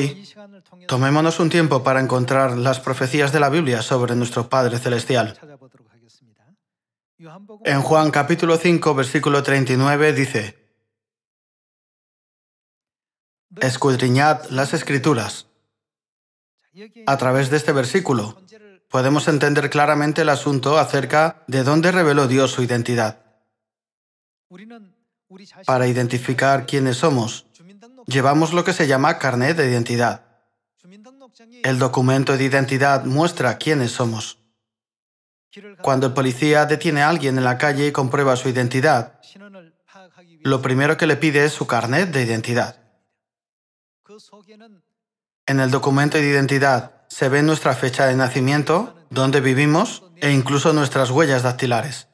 Hoy, tomémonos un tiempo para encontrar las profecías de la Biblia sobre nuestro Padre Celestial. En Juan capítulo 5, versículo 39 dice: escudriñad las Escrituras. A través de este versículo, podemos entender claramente el asunto acerca de dónde reveló Dios su identidad. Para identificar quiénes somos, llevamos lo que se llama carnet de identidad. El documento de identidad muestra quiénes somos. Cuando el policía detiene a alguien en la calle y comprueba su identidad, lo primero que le pide es su carnet de identidad. En el documento de identidad se ve nuestra fecha de nacimiento, dónde vivimos e incluso nuestras huellas dactilares.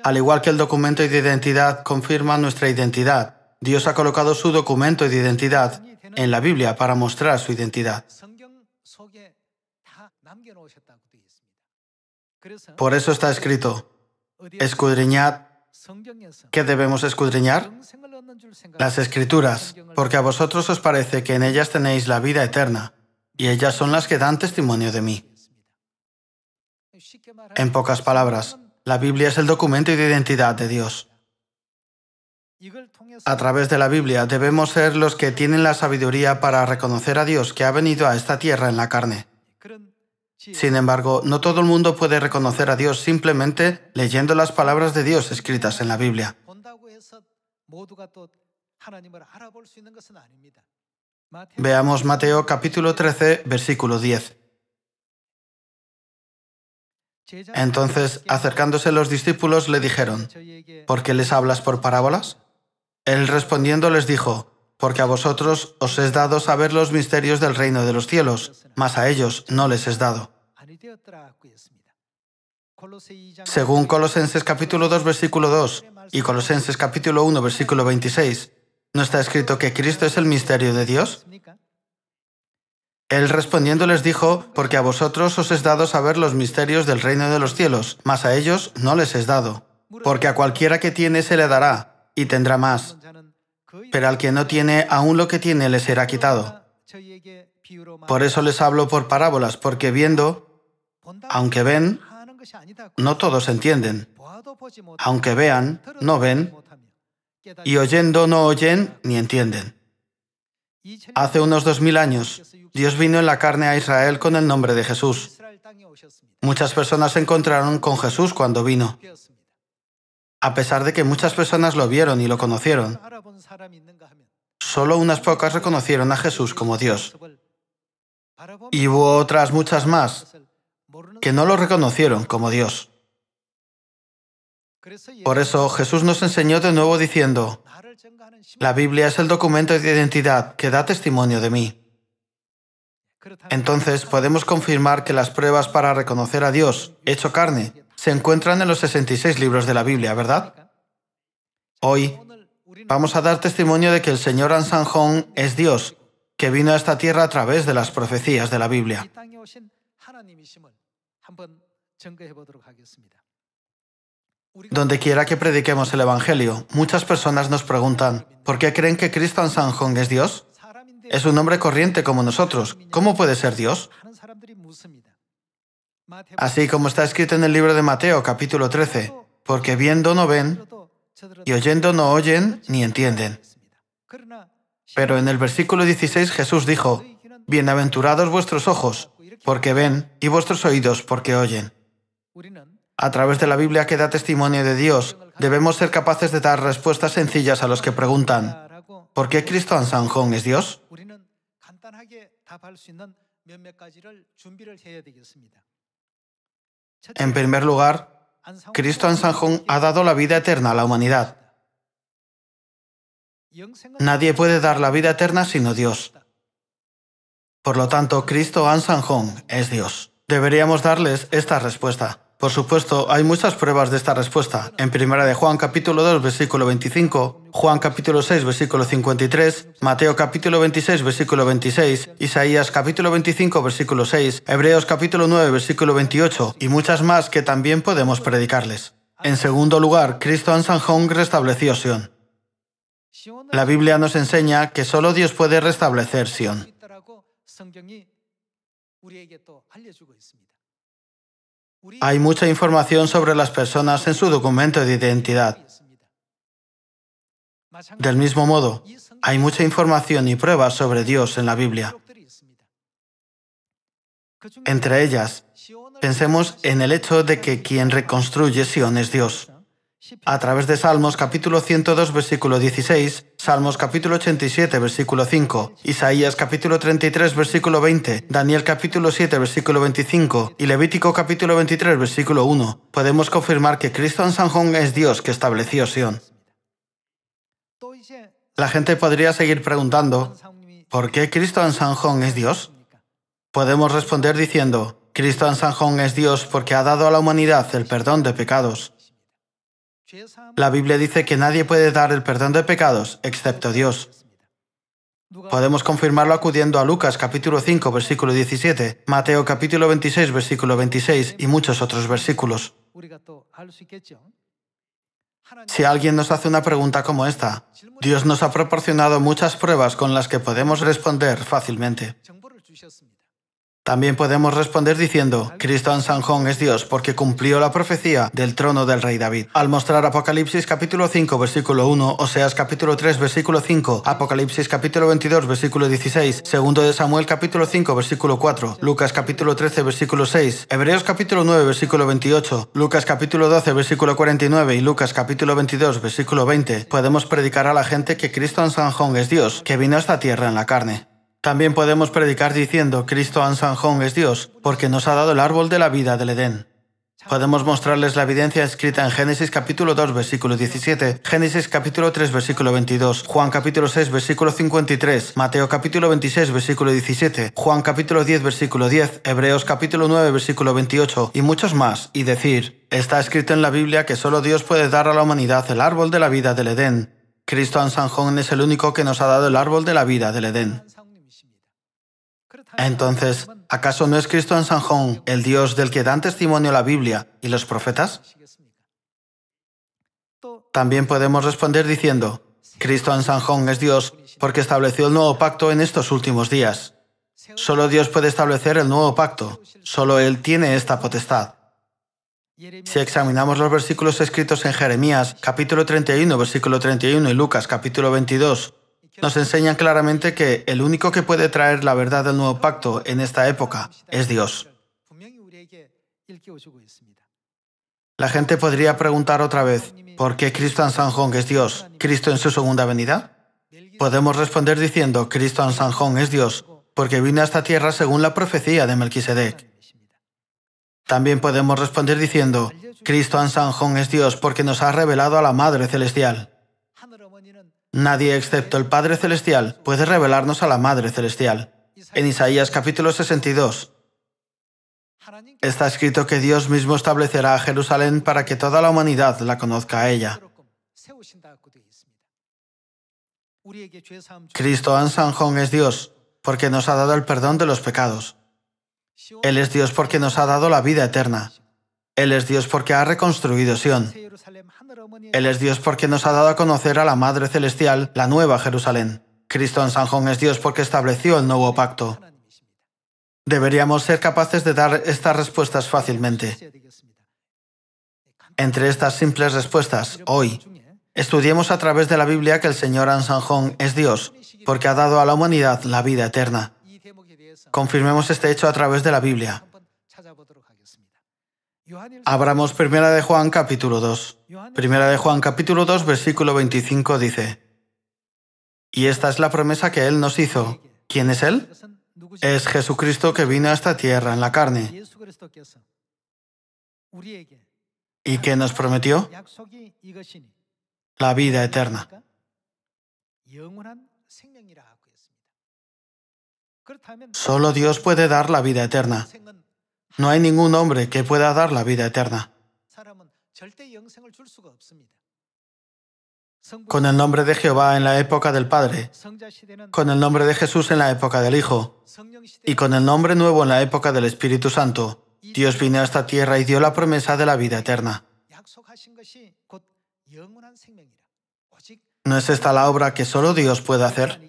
Al igual que el documento de identidad confirma nuestra identidad, Dios ha colocado su documento de identidad en la Biblia para mostrar su identidad. Por eso está escrito: escudriñad. ¿Qué debemos escudriñar? Las Escrituras, porque a vosotros os parece que en ellas tenéis la vida eterna, y ellas son las que dan testimonio de mí. En pocas palabras, la Biblia es el documento de identidad de Dios. A través de la Biblia debemos ser los que tienen la sabiduría para reconocer a Dios que ha venido a esta tierra en la carne. Sin embargo, no todo el mundo puede reconocer a Dios simplemente leyendo las palabras de Dios escritas en la Biblia. Veamos Mateo capítulo 13, versículo 10. Entonces, acercándose los discípulos, le dijeron: ¿por qué les hablas por parábolas? Él respondiendo les dijo: porque a vosotros os es dado saber los misterios del reino de los cielos, mas a ellos no les es dado. Según Colosenses capítulo 2, versículo 2 y Colosenses capítulo 1, versículo 26, ¿no está escrito que Cristo es el misterio de Dios? Él respondiendo les dijo: porque a vosotros os es dado saber los misterios del reino de los cielos, mas a ellos no les es dado. Porque a cualquiera que tiene se le dará, y tendrá más. Pero al que no tiene, aún lo que tiene le será quitado. Por eso les hablo por parábolas, porque viendo, aunque ven, no todos entienden. Aunque vean, no ven, y oyendo no oyen ni entienden. Hace unos 2000 años, Dios vino en la carne a Israel con el nombre de Jesús. Muchas personas se encontraron con Jesús cuando vino. A pesar de que muchas personas lo vieron y lo conocieron, solo unas pocas reconocieron a Jesús como Dios. Y hubo otras muchas más que no lo reconocieron como Dios. Por eso Jesús nos enseñó de nuevo diciendo: la Biblia es el documento de identidad que da testimonio de mí. Entonces podemos confirmar que las pruebas para reconocer a Dios, hecho carne, se encuentran en los 66 libros de la Biblia, ¿verdad? Hoy vamos a dar testimonio de que el Señor Ansanjón es Dios, que vino a esta tierra a través de las profecías de la Biblia. Donde quiera que prediquemos el Evangelio, muchas personas nos preguntan: ¿por qué creen que Cristo Ansanjón es Dios? Es un hombre corriente como nosotros. ¿Cómo puede ser Dios? Así como está escrito en el libro de Mateo, capítulo 13, porque viendo no ven, y oyendo no oyen ni entienden. Pero en el versículo 16 Jesús dijo: bienaventurados vuestros ojos, porque ven, y vuestros oídos, porque oyen. A través de la Biblia que da testimonio de Dios, debemos ser capaces de dar respuestas sencillas a los que preguntan: ¿por qué Cristo Ansanjón es Dios? En primer lugar, Cristo Ansanjón ha dado la vida eterna a la humanidad. Nadie puede dar la vida eterna sino Dios. Por lo tanto, Cristo Ansanjón es Dios. Deberíamos darles esta respuesta. Por supuesto, hay muchas pruebas de esta respuesta. En 1 de Juan capítulo 2, versículo 25, Juan capítulo 6, versículo 53, Mateo capítulo 26, versículo 26, Isaías capítulo 25, versículo 6, Hebreos capítulo 9, versículo 28, y muchas más que también podemos predicarles. En segundo lugar, Cristo Ansanjón restableció Sión. La Biblia nos enseña que solo Dios puede restablecer Sión. Hay mucha información sobre las personas en su documento de identidad. Del mismo modo, hay mucha información y pruebas sobre Dios en la Biblia. Entre ellas, pensemos en el hecho de que quien reconstruye Sión es Dios. A través de Salmos capítulo 102, versículo 16, Salmos capítulo 87, versículo 5, Isaías capítulo 33, versículo 20, Daniel capítulo 7, versículo 25 y Levítico capítulo 23, versículo 1, podemos confirmar que Cristo en Sanjón es Dios que estableció Sión. La gente podría seguir preguntando, ¿por qué Cristo en Sanjón es Dios? Podemos responder diciendo, Cristo en Sanjón es Dios porque ha dado a la humanidad el perdón de pecados. La Biblia dice que nadie puede dar el perdón de pecados excepto Dios. Podemos confirmarlo acudiendo a Lucas capítulo 5, versículo 17, Mateo capítulo 26, versículo 26 y muchos otros versículos. Si alguien nos hace una pregunta como esta, Dios nos ha proporcionado muchas pruebas con las que podemos responder fácilmente. También podemos responder diciendo, Cristo en Sanjón es Dios porque cumplió la profecía del trono del rey David. Al mostrar Apocalipsis capítulo 5, versículo 1, Oseas capítulo 3, versículo 5, Apocalipsis capítulo 22, versículo 16, segundo de Samuel capítulo 5, versículo 4, Lucas capítulo 13, versículo 6, Hebreos capítulo 9, versículo 28, Lucas capítulo 12, versículo 49 y Lucas capítulo 22, versículo 20, podemos predicar a la gente que Cristo en Sanjón es Dios, que vino a esta tierra en la carne. También podemos predicar diciendo, Cristo en Sanjón es Dios, porque nos ha dado el árbol de la vida del Edén. Podemos mostrarles la evidencia escrita en Génesis capítulo 2, versículo 17, Génesis capítulo 3, versículo 22, Juan capítulo 6, versículo 53, Mateo capítulo 26, versículo 17, Juan capítulo 10, versículo 10, Hebreos capítulo 9, versículo 28 y muchos más, y decir, está escrito en la Biblia que solo Dios puede dar a la humanidad el árbol de la vida del Edén. Cristo en Sanjón es el único que nos ha dado el árbol de la vida del Edén. Entonces, ¿acaso no es Cristo en Sanjón el Dios del que dan testimonio la Biblia y los profetas? También podemos responder diciendo, Cristo en Sanjón es Dios porque estableció el nuevo pacto en estos últimos días. Solo Dios puede establecer el nuevo pacto, solo Él tiene esta potestad. Si examinamos los versículos escritos en Jeremías, capítulo 31, versículo 31 y Lucas, capítulo 22, nos enseñan claramente que el único que puede traer la verdad del nuevo pacto en esta época es Dios. La gente podría preguntar otra vez, ¿por qué Cristo en Sanjón es Dios? ¿Cristo en su segunda venida? Podemos responder diciendo, Cristo en Sanjón es Dios, porque vino a esta tierra según la profecía de Melquisedec. También podemos responder diciendo, Cristo en Sanjón es Dios porque nos ha revelado a la Madre Celestial. Nadie excepto el Padre Celestial puede revelarnos a la Madre Celestial. En Isaías capítulo 62 está escrito que Dios mismo establecerá a Jerusalén para que toda la humanidad la conozca a ella. Cristo en Sanjón es Dios porque nos ha dado el perdón de los pecados. Él es Dios porque nos ha dado la vida eterna. Él es Dios porque ha reconstruido Sión. Él es Dios porque nos ha dado a conocer a la Madre Celestial, la Nueva Jerusalén. Cristo en Sanjón es Dios porque estableció el nuevo pacto. Deberíamos ser capaces de dar estas respuestas fácilmente. Entre estas simples respuestas, hoy, estudiemos a través de la Biblia que el Señor en Sanjón es Dios porque ha dado a la humanidad la vida eterna. Confirmemos este hecho a través de la Biblia. Abramos Primera de Juan capítulo 2. Primera de Juan capítulo 2, versículo 25 dice, y esta es la promesa que Él nos hizo. ¿Quién es Él? Es Jesucristo que vino a esta tierra en la carne. ¿Y qué nos prometió? La vida eterna. Solo Dios puede dar la vida eterna. No hay ningún hombre que pueda dar la vida eterna. Con el nombre de Jehová en la época del Padre, con el nombre de Jesús en la época del Hijo, y con el nombre nuevo en la época del Espíritu Santo, Dios vino a esta tierra y dio la promesa de la vida eterna. ¿No es esta la obra que solo Dios puede hacer?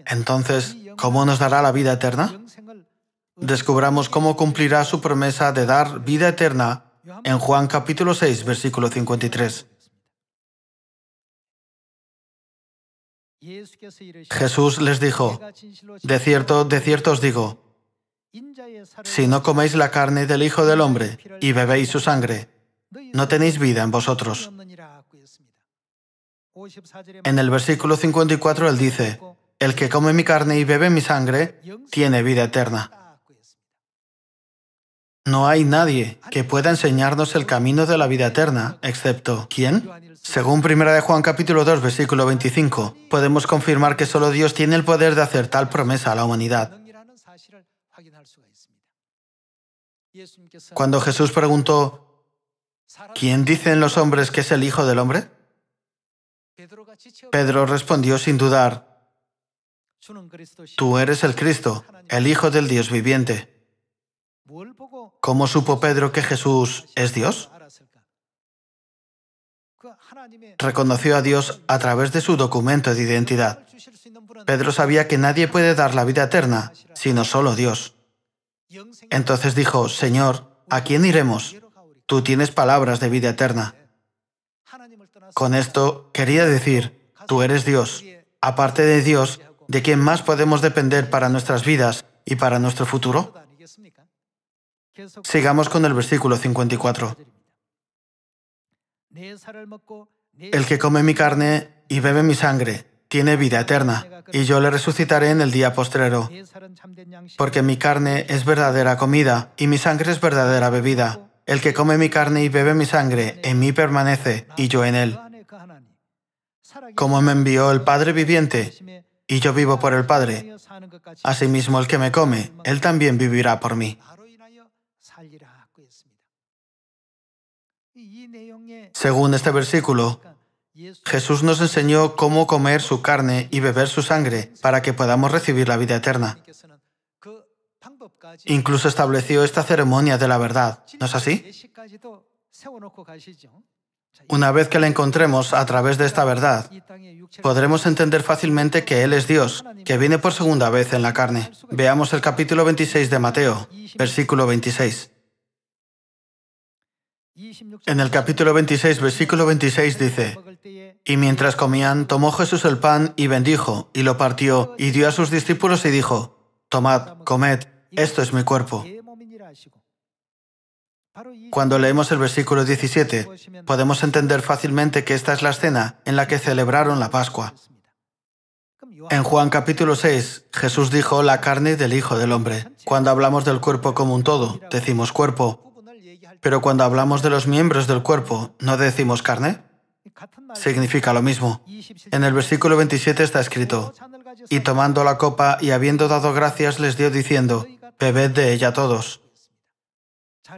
Entonces, ¿cómo nos dará la vida eterna? Descubramos cómo cumplirá su promesa de dar vida eterna en Juan capítulo 6, versículo 53. Jesús les dijo, de cierto os digo, si no coméis la carne del Hijo del Hombre y bebéis su sangre, no tenéis vida en vosotros. En el versículo 54 él dice, el que come mi carne y bebe mi sangre, tiene vida eterna. No hay nadie que pueda enseñarnos el camino de la vida eterna, excepto ¿quién? Según 1 de Juan capítulo 2, versículo 25, podemos confirmar que solo Dios tiene el poder de hacer tal promesa a la humanidad. Cuando Jesús preguntó, ¿quién dicen los hombres que es el Hijo del Hombre? Pedro respondió sin dudar, tú eres el Cristo, el Hijo del Dios viviente. ¿Cómo supo Pedro que Jesús es Dios? Reconoció a Dios a través de su documento de identidad. Pedro sabía que nadie puede dar la vida eterna, sino solo Dios. Entonces dijo, Señor, ¿a quién iremos? Tú tienes palabras de vida eterna. Con esto quería decir, tú eres Dios. Aparte de Dios, ¿de quién más podemos depender para nuestras vidas y para nuestro futuro? Sigamos con el versículo 54. El que come mi carne y bebe mi sangre tiene vida eterna, y yo le resucitaré en el día postrero. Porque mi carne es verdadera comida y mi sangre es verdadera bebida. El que come mi carne y bebe mi sangre en mí permanece y yo en él. Como me envió el Padre viviente y yo vivo por el Padre, asimismo el que me come, él también vivirá por mí. Según este versículo, Jesús nos enseñó cómo comer su carne y beber su sangre para que podamos recibir la vida eterna. Incluso estableció esta ceremonia de la verdad, ¿no es así? Una vez que la encontremos a través de esta verdad, podremos entender fácilmente que Él es Dios, que viene por segunda vez en la carne. Veamos el capítulo 26 de Mateo, versículo 26. En el capítulo 26, versículo 26 dice, y mientras comían, tomó Jesús el pan y bendijo, y lo partió, y dio a sus discípulos y dijo, tomad, comed, esto es mi cuerpo. Cuando leemos el versículo 17, podemos entender fácilmente que esta es la escena en la que celebraron la Pascua. En Juan capítulo 6, Jesús dijo la carne del Hijo del Hombre. Cuando hablamos del cuerpo como un todo, decimos cuerpo. Pero cuando hablamos de los miembros del cuerpo, ¿no decimos carne? Significa lo mismo. En el versículo 27 está escrito, y tomando la copa y habiendo dado gracias les dio diciendo, bebed de ella todos.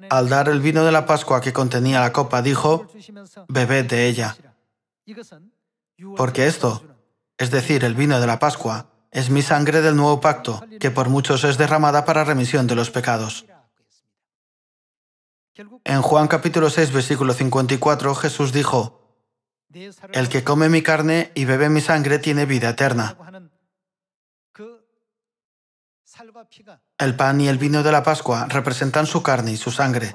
Al dar el vino de la Pascua que contenía la copa, dijo, bebed de ella. Porque esto, es decir, el vino de la Pascua, es mi sangre del nuevo pacto, que por muchos es derramada para remisión de los pecados. En Juan capítulo 6, versículo 54, Jesús dijo, el que come mi carne y bebe mi sangre tiene vida eterna. El pan y el vino de la Pascua representan su carne y su sangre.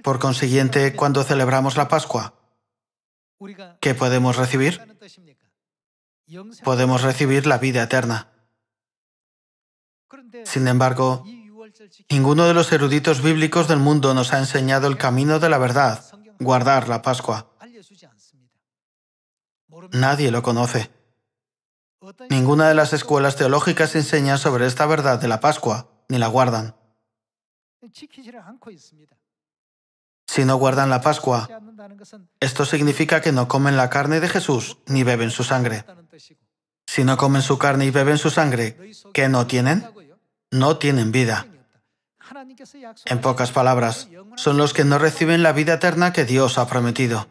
Por consiguiente, cuando celebramos la Pascua, ¿qué podemos recibir? Podemos recibir la vida eterna. Sin embargo, ninguno de los eruditos bíblicos del mundo nos ha enseñado el camino de la verdad, guardar la Pascua. Nadie lo conoce. Ninguna de las escuelas teológicas enseña sobre esta verdad de la Pascua, ni la guardan. Si no guardan la Pascua, esto significa que no comen la carne de Jesús ni beben su sangre. Si no comen su carne y beben su sangre, ¿qué no tienen? No tienen vida. En pocas palabras, son los que no reciben la vida eterna que Dios ha prometido.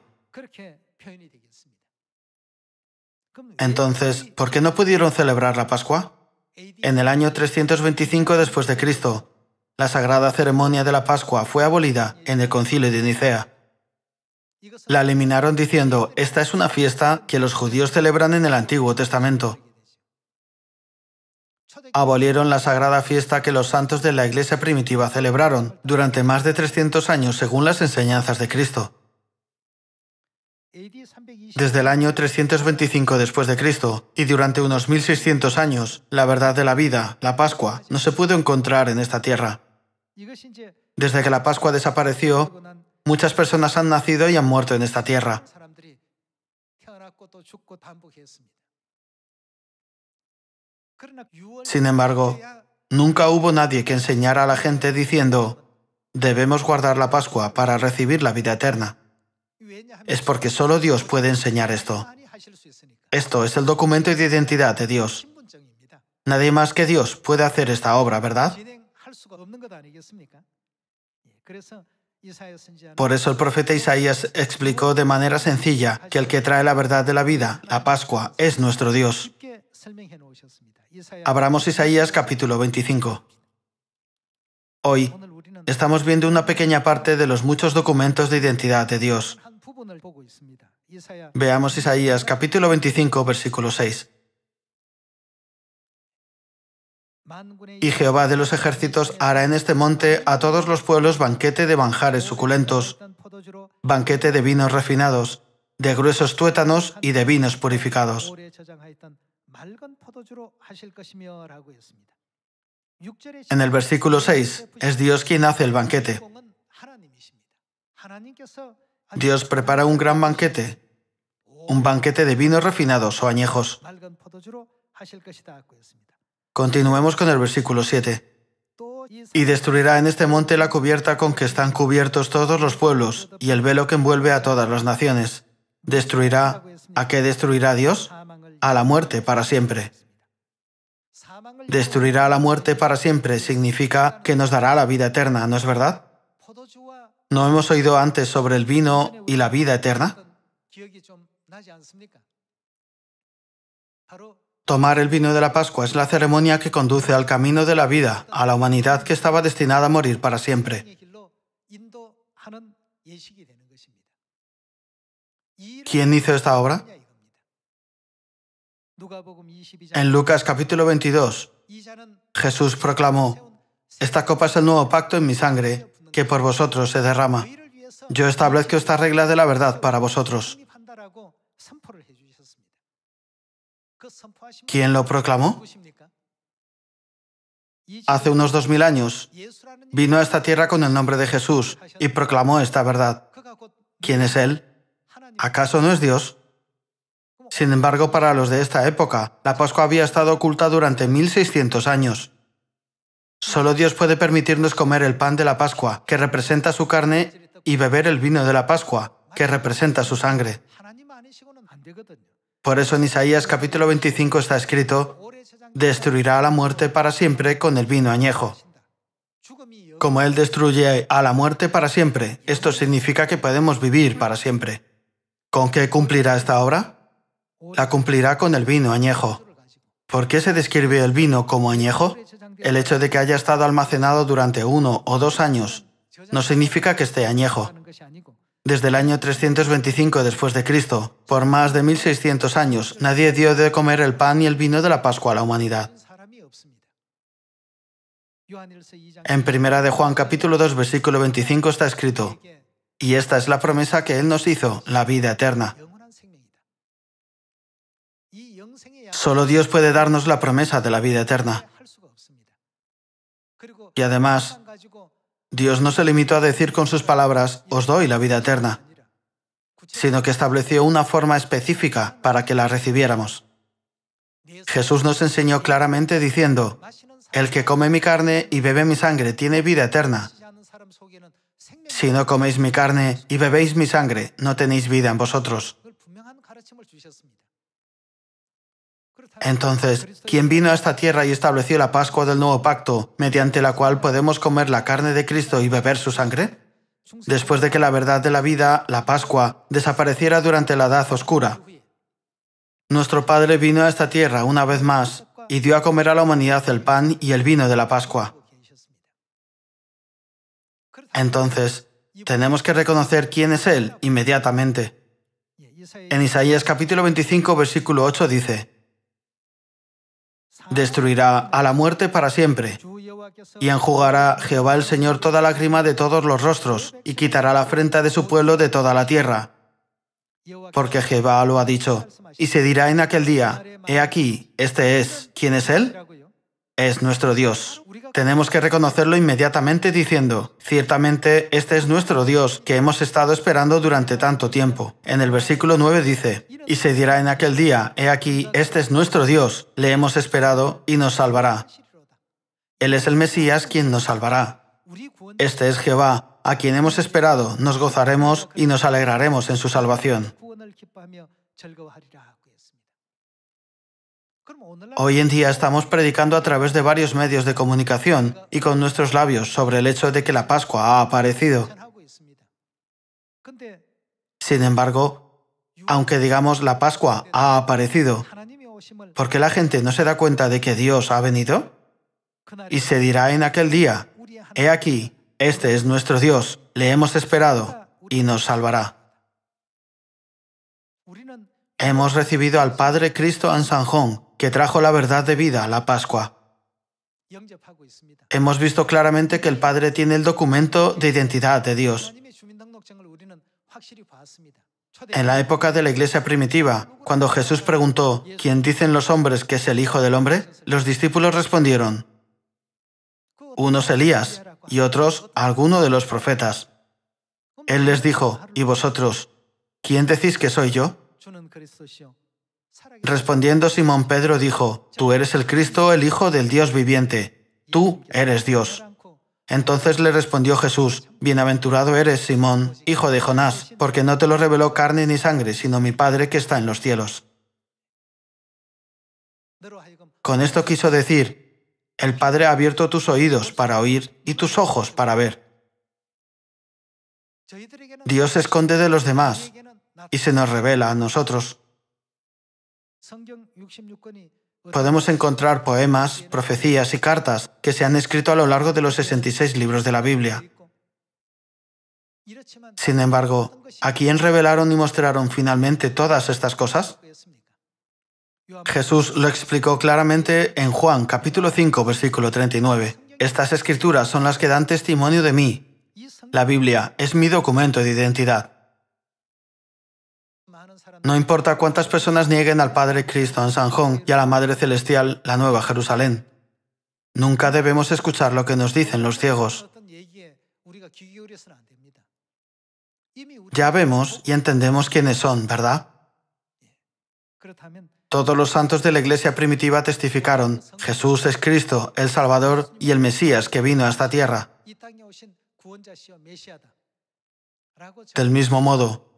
Entonces, ¿por qué no pudieron celebrar la Pascua? En el año 325 después de Cristo, La sagrada ceremonia de la Pascua fue abolida en el Concilio de Nicea. La eliminaron diciendo, esta es una fiesta que los judíos celebran en el Antiguo Testamento. Abolieron la sagrada fiesta que los santos de la Iglesia primitiva celebraron durante más de 300 años según las enseñanzas de Cristo. Desde el año 325 después de Cristo y durante unos 1600 años, la verdad de la vida, la Pascua, no se pudo encontrar en esta tierra. Desde que la Pascua desapareció, muchas personas han nacido y han muerto en esta tierra. Sin embargo, nunca hubo nadie que enseñara a la gente diciendo, debemos guardar la Pascua para recibir la vida eterna. Es porque solo Dios puede enseñar esto. Esto es el documento de identidad de Dios. Nadie más que Dios puede hacer esta obra, ¿verdad? Por eso el profeta Isaías explicó de manera sencilla que el que trae la verdad de la vida, la Pascua, es nuestro Dios. Abramos Isaías capítulo 25. Hoy estamos viendo una pequeña parte de los muchos documentos de identidad de Dios. Veamos Isaías capítulo 25, versículo 6. Y Jehová de los ejércitos hará en este monte a todos los pueblos banquete de manjares suculentos, banquete de vinos refinados, de gruesos tuétanos y de vinos purificados. En el versículo 6 es Dios quien hace el banquete. Dios prepara un gran banquete, un banquete de vinos refinados o añejos. Continuemos con el versículo 7. Y destruirá en este monte la cubierta con que están cubiertos todos los pueblos y el velo que envuelve a todas las naciones. ¿Destruirá? ¿A qué destruirá Dios? A la muerte para siempre. Destruirá a la muerte para siempre significa que nos dará la vida eterna, ¿no es verdad? ¿No hemos oído antes sobre el vino y la vida eterna? Tomar el vino de la Pascua es la ceremonia que conduce al camino de la vida, a la humanidad que estaba destinada a morir para siempre. ¿Quién hizo esta obra? En Lucas capítulo 22, Jesús proclamó, esta copa es el nuevo pacto en mi sangre, que por vosotros se derrama. Yo establezco esta regla de la verdad para vosotros. ¿Quién lo proclamó? Hace unos 2000 años, vino a esta tierra con el nombre de Jesús y proclamó esta verdad. ¿Quién es Él? ¿Acaso no es Dios? Sin embargo, para los de esta época, la Pascua había estado oculta durante 1600 años. Solo Dios puede permitirnos comer el pan de la Pascua, que representa su carne, y beber el vino de la Pascua, que representa su sangre. Por eso en Isaías capítulo 25 está escrito, destruirá a la muerte para siempre con el vino añejo. Como Él destruye a la muerte para siempre, esto significa que podemos vivir para siempre. ¿Con qué cumplirá esta obra? La cumplirá con el vino añejo. ¿Por qué se describe el vino como añejo? El hecho de que haya estado almacenado durante 1 o 2 años no significa que esté añejo. Desde el año 325 después de Cristo, por más de 1600 años, nadie dio de comer el pan y el vino de la Pascua a la humanidad. En 1 de Juan capítulo 2 versículo 25 está escrito, y esta es la promesa que Él nos hizo, la vida eterna. Solo Dios puede darnos la promesa de la vida eterna. Y además, Dios no se limitó a decir con sus palabras, os doy la vida eterna, sino que estableció una forma específica para que la recibiéramos. Jesús nos enseñó claramente diciendo, el que come mi carne y bebe mi sangre tiene vida eterna. Si no coméis mi carne y bebéis mi sangre, no tenéis vida en vosotros. Entonces, ¿quién vino a esta tierra y estableció la Pascua del Nuevo Pacto, mediante la cual podemos comer la carne de Cristo y beber su sangre? Después de que la verdad de la vida, la Pascua, desapareciera durante la Edad Oscura. Nuestro Padre vino a esta tierra una vez más y dio a comer a la humanidad el pan y el vino de la Pascua. Entonces, tenemos que reconocer quién es Él inmediatamente. En Isaías capítulo 25, versículo 8 dice: destruirá a la muerte para siempre, y enjugará Jehová el Señor toda lágrima de todos los rostros, y quitará la afrenta de su pueblo de toda la tierra. Porque Jehová lo ha dicho. Y se dirá en aquel día: he aquí, este es. ¿Quién es Él? Es nuestro Dios. Tenemos que reconocerlo inmediatamente diciendo: ciertamente este es nuestro Dios, que hemos estado esperando durante tanto tiempo. En el versículo 9 dice: y se dirá en aquel día: he aquí, este es nuestro Dios, le hemos esperado y nos salvará. Él es el Mesías quien nos salvará. Este es Jehová, a quien hemos esperado, nos gozaremos y nos alegraremos en su salvación. Hoy en día estamos predicando a través de varios medios de comunicación y con nuestros labios sobre el hecho de que la Pascua ha aparecido. Sin embargo, aunque digamos la Pascua ha aparecido, ¿por qué la gente no se da cuenta de que Dios ha venido? Y se dirá en aquel día: he aquí, este es nuestro Dios, le hemos esperado y nos salvará. Hemos recibido al Padre Cristo Ansanjón, que trajo la verdad de vida a la Pascua. Hemos visto claramente que el Padre tiene el documento de identidad de Dios. En la época de la iglesia primitiva, cuando Jesús preguntó: ¿quién dicen los hombres que es el Hijo del Hombre?, los discípulos respondieron: unos Elías y otros alguno de los profetas. Él les dijo: ¿y vosotros, quién decís que soy yo? Respondiendo Simón Pedro dijo: tú eres el Cristo, el Hijo del Dios viviente. Tú eres Dios. Entonces le respondió Jesús: bienaventurado eres, Simón, hijo de Jonás, porque no te lo reveló carne ni sangre, sino mi Padre que está en los cielos. Con esto quiso decir: el Padre ha abierto tus oídos para oír y tus ojos para ver. Dios se esconde de los demás y se nos revela a nosotros. Podemos encontrar poemas, profecías y cartas que se han escrito a lo largo de los 66 libros de la Biblia. Sin embargo, ¿a quién revelaron y mostraron finalmente todas estas cosas? Jesús lo explicó claramente en Juan capítulo 5, versículo 39. Estas escrituras son las que dan testimonio de mí. La Biblia es mi documento de identidad. No importa cuántas personas nieguen al Padre Cristo Ansanjón y a la Madre Celestial, la Nueva Jerusalén. Nunca debemos escuchar lo que nos dicen los ciegos. Ya vemos y entendemos quiénes son, ¿verdad? Todos los santos de la iglesia primitiva testificaron: Jesús es Cristo, el Salvador y el Mesías que vino a esta tierra. Del mismo modo,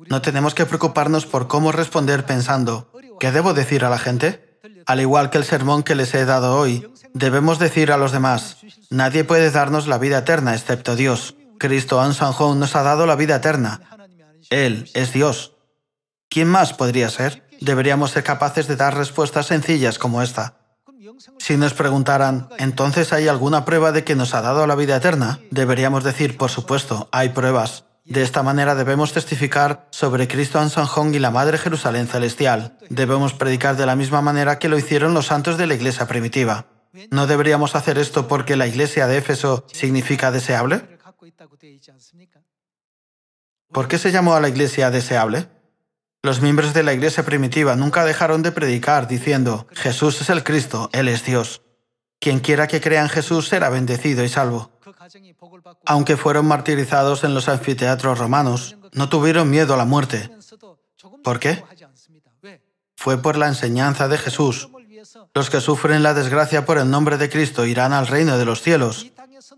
no tenemos que preocuparnos por cómo responder pensando: ¿qué debo decir a la gente? Al igual que el sermón que les he dado hoy, debemos decir a los demás: nadie puede darnos la vida eterna excepto Dios. Cristo Ansanjón nos ha dado la vida eterna. Él es Dios. ¿Quién más podría ser? Deberíamos ser capaces de dar respuestas sencillas como esta. Si nos preguntaran: ¿entonces hay alguna prueba de que nos ha dado la vida eterna?, deberíamos decir: por supuesto, hay pruebas. De esta manera debemos testificar sobre Cristo Ansanjón y la Madre Jerusalén Celestial. Debemos predicar de la misma manera que lo hicieron los santos de la iglesia primitiva. ¿No deberíamos hacer esto porque la iglesia de Éfeso significa deseable? ¿Por qué se llamó a la iglesia deseable? Los miembros de la iglesia primitiva nunca dejaron de predicar diciendo: Jesús es el Cristo, Él es Dios. Quien quiera que crea en Jesús será bendecido y salvo. Aunque fueron martirizados en los anfiteatros romanos, no tuvieron miedo a la muerte. ¿Por qué? Fue por la enseñanza de Jesús. Los que sufren la desgracia por el nombre de Cristo irán al reino de los cielos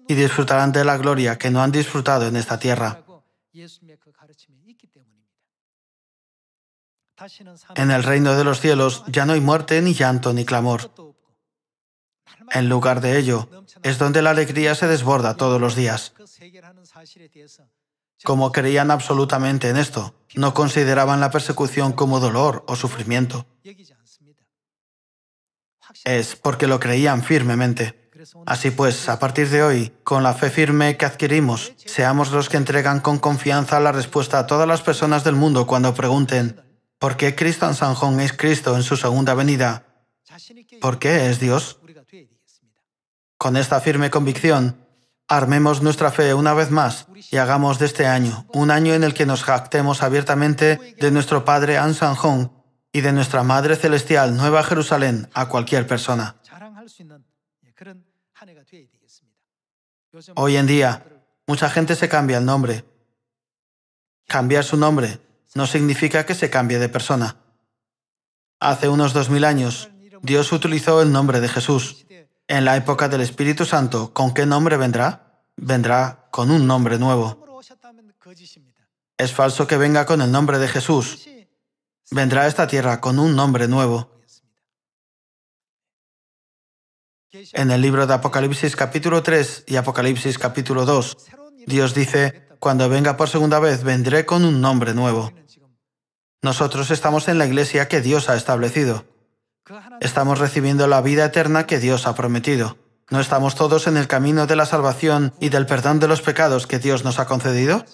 y disfrutarán de la gloria que no han disfrutado en esta tierra. En el reino de los cielos ya no hay muerte, ni llanto, ni clamor. En lugar de ello, es donde la alegría se desborda todos los días. Como creían absolutamente en esto, no consideraban la persecución como dolor o sufrimiento. Es porque lo creían firmemente. Así pues, a partir de hoy, con la fe firme que adquirimos, seamos los que entregan con confianza la respuesta a todas las personas del mundo cuando pregunten ¿por qué Cristo Ahnsahnghong es Cristo en su segunda venida? ¿Por qué es Dios? Con esta firme convicción, armemos nuestra fe una vez más y hagamos de este año un año en el que nos jactemos abiertamente de nuestro Padre Ahnsahnghong y de nuestra Madre Celestial Nueva Jerusalén a cualquier persona. Hoy en día, mucha gente se cambia el nombre. Cambiar su nombre no significa que se cambie de persona. Hace unos 2000 años, Dios utilizó el nombre de Jesús. En la época del Espíritu Santo, ¿con qué nombre vendrá? Vendrá con un nombre nuevo. Es falso que venga con el nombre de Jesús. Vendrá a esta tierra con un nombre nuevo. En el libro de Apocalipsis capítulo 3 y Apocalipsis capítulo 2, Dios dice, cuando venga por segunda vez, vendré con un nombre nuevo. Nosotros estamos en la iglesia que Dios ha establecido. Estamos recibiendo la vida eterna que Dios ha prometido. ¿No estamos todos en el camino de la salvación y del perdón de los pecados que Dios nos ha concedido?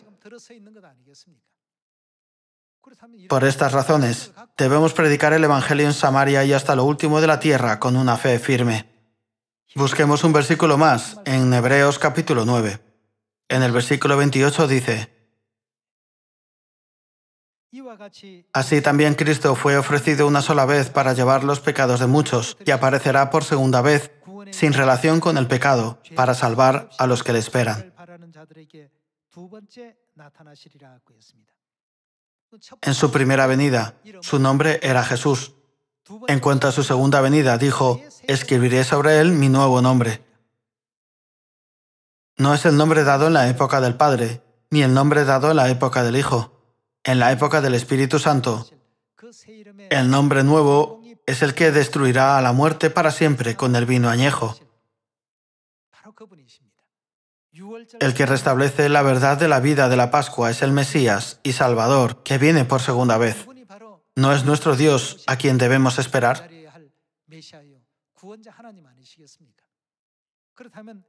Por estas razones, debemos predicar el Evangelio en Samaria y hasta lo último de la tierra con una fe firme. Busquemos un versículo más en Hebreos capítulo 9. En el versículo 28 dice, así también Cristo fue ofrecido una sola vez para llevar los pecados de muchos y aparecerá por segunda vez, sin relación con el pecado, para salvar a los que le esperan. En su primera venida, su nombre era Jesús. En cuanto a su segunda venida, dijo, escribiré sobre él mi nuevo nombre. No es el nombre dado en la época del Padre, ni el nombre dado en la época del Hijo. En la época del Espíritu Santo, el nombre nuevo es el que destruirá a la muerte para siempre con el vino añejo. El que restablece la verdad de la vida de la Pascua es el Mesías y Salvador, que viene por segunda vez. ¿No es nuestro Dios a quien debemos esperar?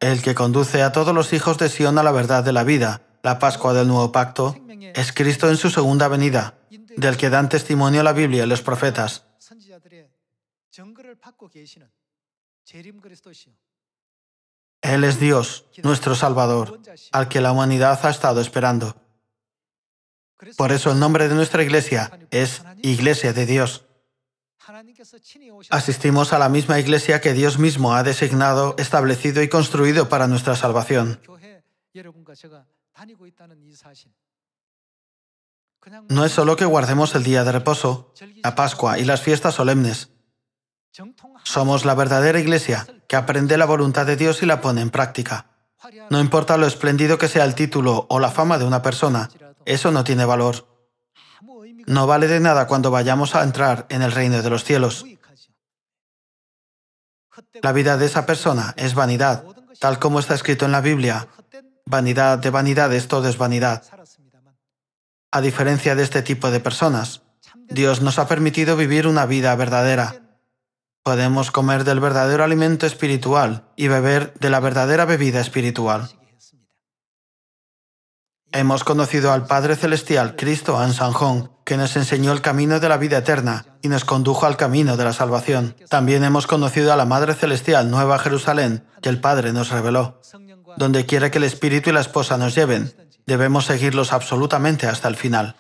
El que conduce a todos los hijos de Sión a la verdad de la vida, la Pascua del Nuevo Pacto, es Cristo en su segunda venida, del que dan testimonio la Biblia y los profetas. Él es Dios, nuestro Salvador, al que la humanidad ha estado esperando. Por eso el nombre de nuestra iglesia es Iglesia de Dios. Asistimos a la misma iglesia que Dios mismo ha designado, establecido y construido para nuestra salvación. No es solo que guardemos el día de reposo, la Pascua y las fiestas solemnes. Somos la verdadera iglesia que aprende la voluntad de Dios y la pone en práctica. No importa lo espléndido que sea el título o la fama de una persona, eso no tiene valor. No vale de nada cuando vayamos a entrar en el reino de los cielos. La vida de esa persona es vanidad, tal como está escrito en la Biblia. Vanidad de vanidades, todo es vanidad. A diferencia de este tipo de personas, Dios nos ha permitido vivir una vida verdadera. Podemos comer del verdadero alimento espiritual y beber de la verdadera bebida espiritual. Hemos conocido al Padre Celestial, Cristo Ahnsahnghong, que nos enseñó el camino de la vida eterna y nos condujo al camino de la salvación. También hemos conocido a la Madre Celestial, Nueva Jerusalén, que el Padre nos reveló. Donde quiera que el Espíritu y la Esposa nos lleven, debemos seguirlos absolutamente hasta el final.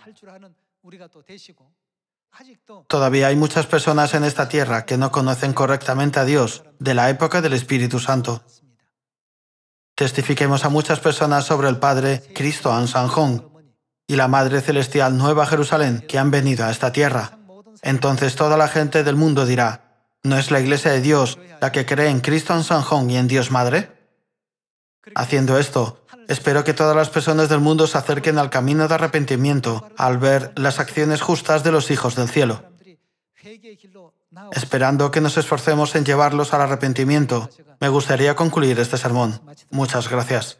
Todavía hay muchas personas en esta tierra que no conocen correctamente a Dios de la época del Espíritu Santo. Testifiquemos a muchas personas sobre el Padre Cristo Ahnsahnghong y la Madre Celestial Nueva Jerusalén que han venido a esta tierra. Entonces toda la gente del mundo dirá, ¿no es la Iglesia de Dios la que cree en Cristo Ahnsahnghong y en Dios Madre? Haciendo esto, espero que todas las personas del mundo se acerquen al camino de arrepentimiento al ver las acciones justas de los hijos del cielo. Esperando que nos esforcemos en llevarlos al arrepentimiento, me gustaría concluir este sermón. Muchas gracias.